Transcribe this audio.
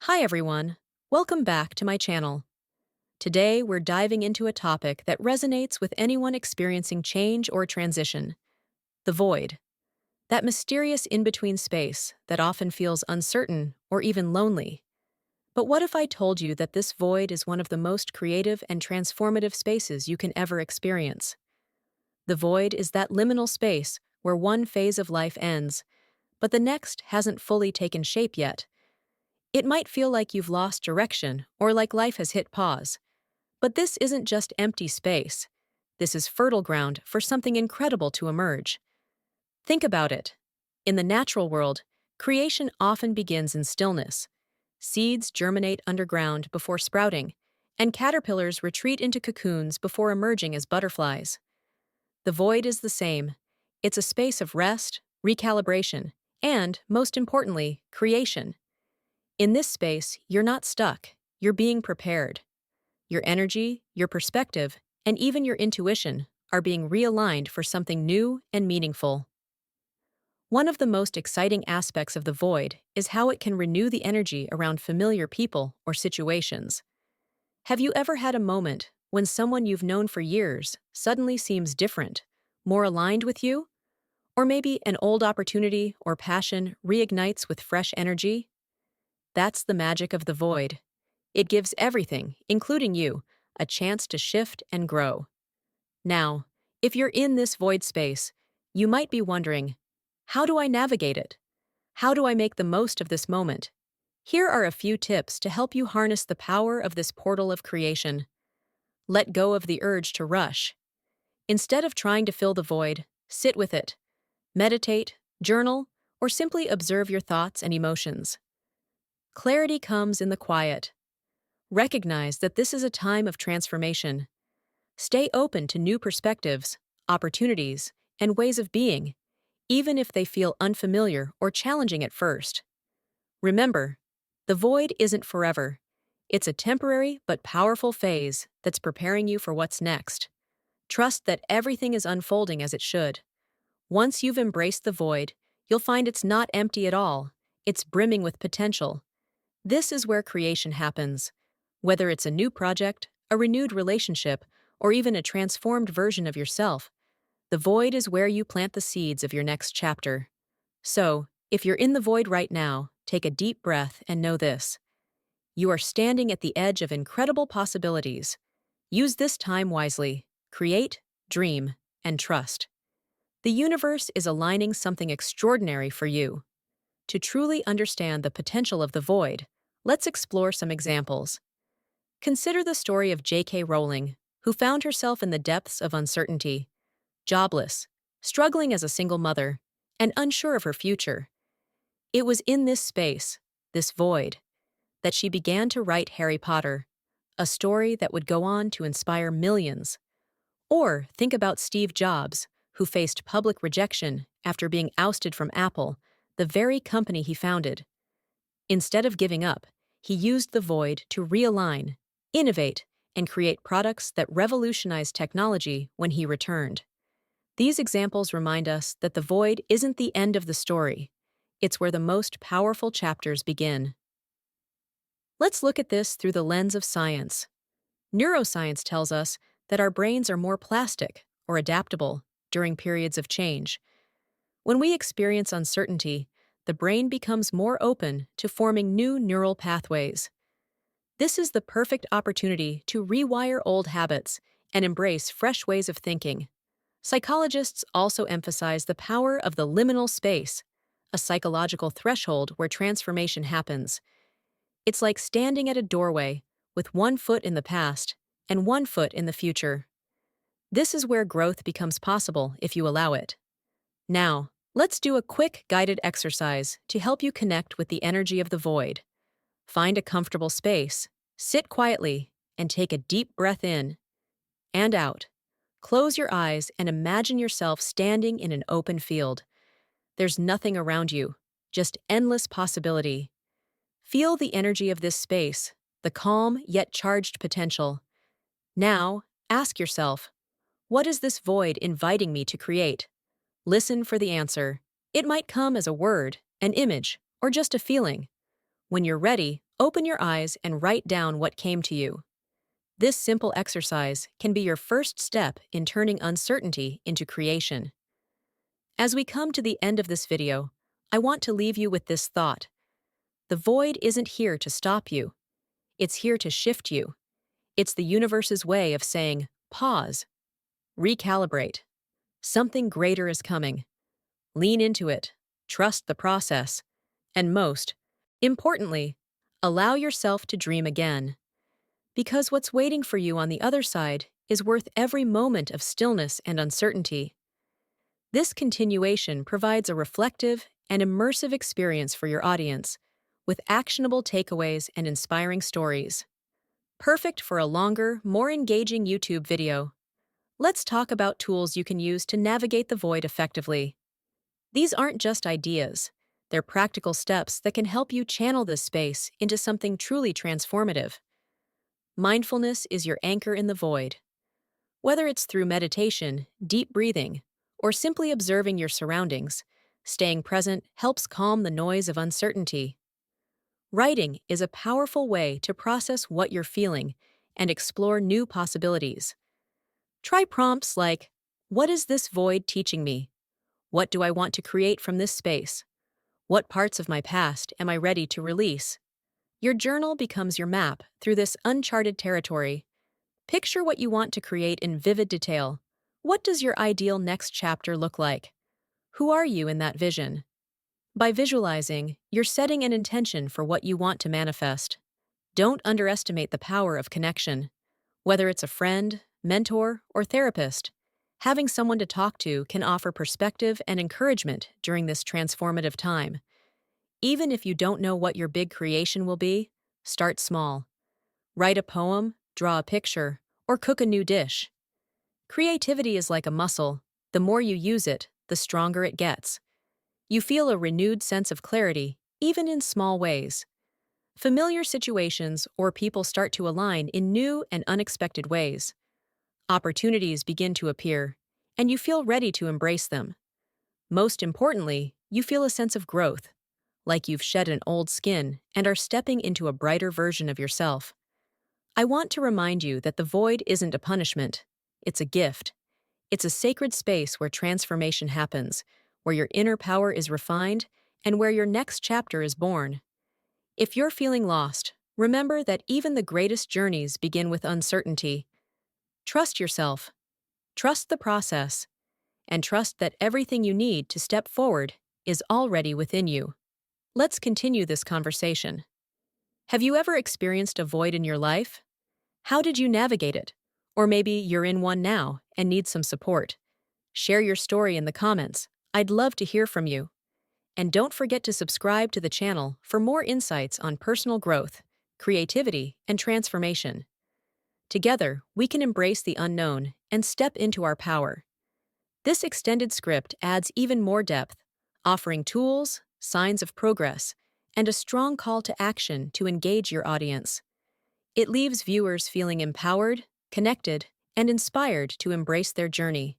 Hi everyone, welcome back to my channel. Today we're diving into a topic that resonates with anyone experiencing change or transition: the void. That mysterious in-between space that often feels uncertain or even lonely. But what if I told you that this void is one of the most creative and transformative spaces you can ever experience? The void is that liminal space where one phase of life ends, but the next hasn't fully taken shape yet. It might feel like you've lost direction or like life has hit pause. But this isn't just empty space. This is fertile ground for something incredible to emerge. Think about it. In the natural world, creation often begins in stillness. Seeds germinate underground before sprouting, and caterpillars retreat into cocoons before emerging as butterflies. The void is the same. It's a space of rest, recalibration, and, most importantly, creation. In this space, you're not stuck, you're being prepared. Your energy, your perspective, and even your intuition are being realigned for something new and meaningful. One of the most exciting aspects of the void is how it can renew the energy around familiar people or situations. Have you ever had a moment when someone you've known for years suddenly seems different, more aligned with you? Or maybe an old opportunity or passion reignites with fresh energy? That's the magic of the void. It gives everything, including you, a chance to shift and grow. Now, if you're in this void space, you might be wondering, how do I navigate it? How do I make the most of this moment? Here are a few tips to help you harness the power of this portal of creation. Let go of the urge to rush. Instead of trying to fill the void, sit with it. Meditate, journal, or simply observe your thoughts and emotions. Clarity comes in the quiet. Recognize that this is a time of transformation. Stay open to new perspectives, opportunities, and ways of being, even if they feel unfamiliar or challenging at first. Remember, the void isn't forever. It's a temporary but powerful phase that's preparing you for what's next. Trust that everything is unfolding as it should. Once you've embraced the void, you'll find it's not empty at all. It's brimming with potential. This is where creation happens. Whether it's a new project, a renewed relationship, or even a transformed version of yourself, the void is where you plant the seeds of your next chapter. So, if you're in the void right now, take a deep breath and know this: you are standing at the edge of incredible possibilities. Use this time wisely. Create, dream, and trust. The universe is aligning something extraordinary for you. To truly understand the potential of the void, let's explore some examples. Consider the story of J.K. Rowling, who found herself in the depths of uncertainty, jobless, struggling as a single mother, and unsure of her future. It was in this space, this void, that she began to write Harry Potter, a story that would go on to inspire millions. Or think about Steve Jobs, who faced public rejection after being ousted from Apple, the very company he founded. Instead of giving up, he used the void to realign, innovate, and create products that revolutionized technology when he returned. These examples remind us that the void isn't the end of the story. It's where the most powerful chapters begin. Let's look at this through the lens of science. Neuroscience tells us that our brains are more plastic or adaptable during periods of change. When we experience uncertainty, the brain becomes more open to forming new neural pathways. This is the perfect opportunity to rewire old habits and embrace fresh ways of thinking. Psychologists also emphasize the power of the liminal space, a psychological threshold where transformation happens. It's like standing at a doorway with one foot in the past and one foot in the future. This is where growth becomes possible if you allow it. Now, let's do a quick guided exercise to help you connect with the energy of the void. Find a comfortable space, sit quietly, and take a deep breath in and out. Close your eyes and imagine yourself standing in an open field. There's nothing around you, just endless possibility. Feel the energy of this space, the calm yet charged potential. Now, ask yourself, what is this void inviting me to create? Listen for the answer. It might come as a word, an image, or just a feeling. When you're ready, Open your eyes and write down what came to you. This simple exercise can be your first step in turning uncertainty into creation. As we come to the end of this video, I want to leave you with this thought. The void isn't here to stop you. It's here to shift you. It's the universe's way of saying, pause, recalibrate. Something greater is coming. Lean into it, trust the process, and most importantly, allow yourself to dream again. Because what's waiting for you on the other side is worth every moment of stillness and uncertainty. This continuation provides a reflective and immersive experience for your audience, with actionable takeaways and inspiring stories. Perfect for a longer, more engaging YouTube video. Let's talk about tools you can use to navigate the void effectively. These aren't just ideas, they're practical steps that can help you channel this space into something truly transformative. Mindfulness is your anchor in the void. Whether it's through meditation, deep breathing, or simply observing your surroundings, staying present helps calm the noise of uncertainty. Writing is a powerful way to process what you're feeling and explore new possibilities. Try prompts like, "What is this void teaching me? What do I want to create from this space? What parts of my past am I ready to release?" Your journal becomes your map through this uncharted territory. Picture what you want to create in vivid detail. What does your ideal next chapter look like? Who are you in that vision? By visualizing, you're setting an intention for what you want to manifest. Don't underestimate the power of connection. Whether it's a friend, mentor, or therapist, having someone to talk to can offer perspective and encouragement during this transformative time. Even if you don't know what your big creation will be, start small. Write a poem, draw a picture, or cook a new dish. Creativity is like a muscle. The more you use it, the stronger it gets. You feel a renewed sense of clarity, even in small ways. Familiar situations or people start to align in new and unexpected ways. Opportunities begin to appear, and you feel ready to embrace them. Most importantly, you feel a sense of growth, like you've shed an old skin and are stepping into a brighter version of yourself. I want to remind you that the void isn't a punishment, it's a gift. It's a sacred space where transformation happens, where your inner power is refined, and where your next chapter is born. If you're feeling lost, remember that even the greatest journeys begin with uncertainty. Trust yourself, trust the process, and trust that everything you need to step forward is already within you. Let's continue this conversation. Have you ever experienced a void in your life? How did you navigate it? Or maybe you're in one now and need some support. Share your story in the comments. I'd love to hear from you. And don't forget to subscribe to the channel for more insights on personal growth, creativity, and transformation. Together, we can embrace the unknown and step into our power. This extended script adds even more depth, offering tools, signs of progress, and a strong call to action to engage your audience. It leaves viewers feeling empowered, connected, and inspired to embrace their journey.